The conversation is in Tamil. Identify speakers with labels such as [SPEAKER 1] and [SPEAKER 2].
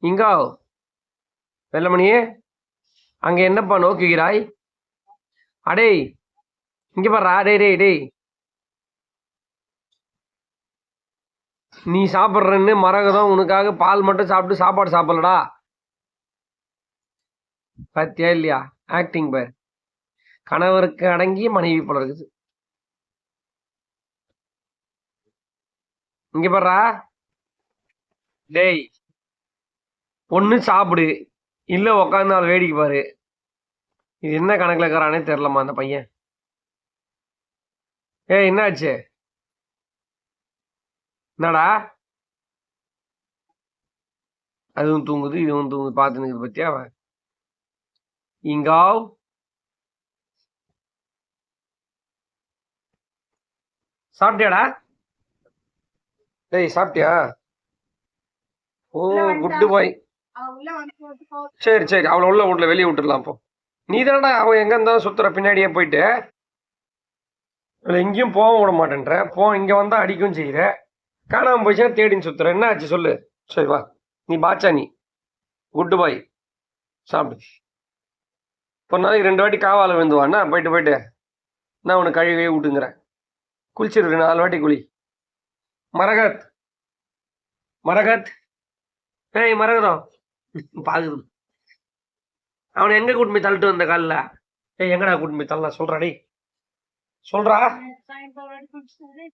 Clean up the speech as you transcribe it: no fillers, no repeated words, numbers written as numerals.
[SPEAKER 1] இங்கோ வெள்ளமணியே, அங்க என்னப்பா நோக்குகிறாய்? அடே இங்க பாரு. டேய் டேய் டேய், நீ சாப்பிட்றன்னு மரகதம் உனக்காக பால் மட்டும் சாப்பிட்டு சாப்பாடு சாப்பிடலடா. பாத்தியா இல்லையா? ஆக்டிங் பார். கணவருக்கு அடங்கிய மனைவி போல இருக்குது. இங்க பாருடா. டேய், ஒண்ணு சாப்பிடு, இல்ல உக்காந்து நாலு வேடிக்கை பாரு. இது என்ன கணக்குல இருக்கிறானே தெரியலம்மா அந்த பையன். ஏய் என்னாச்சு? என்னடா? அதுவும் தூங்குது இதுவும் தூங்குது பார்த்துன்னு பத்தியா அவன். இங்காவ் சாப்பிட்டியாடா? டேய் சாப்பிட்டியா? ஓ குட்டு பாய். சரி சரி, அவளை உள்ள வீட்ல வெளியே விட்டுடலாம். அப்போ நீ தானடா அவன் எங்க இருந்தாலும் சுத்துற பின்னாடியே போயிட்டு எங்கேயும் போக விட மாட்டேன்ற. இங்க வந்தா அடிக்கும் செய்யற. காணாம போயிச்சா தேடின்னு சுத்துற. என்ன ஆச்சு சொல்லு. சரி வா, நீ பாச்சா நீ குட்டு பாய். சாப்பிடு. ஒரு நாளைக்கு 2 வாட்டி காவால விழுந்துவான்னா போயிட்டு போயிட்டு நான் உனக்கு கழுவியே விட்டுங்கிறேன். குளிச்சிருக்கு 4 வாட்டி குளி. மரகத் மரகத், ஏய் மரகதம் பாக்குது. அவனை எங்க கூட்டு போய் தள்ளிட்டு வந்த காலில்? ஏய் எங்கடா கூட்டு போய் தள்ளலாம் சொல்றா. டேய் சொல்றா.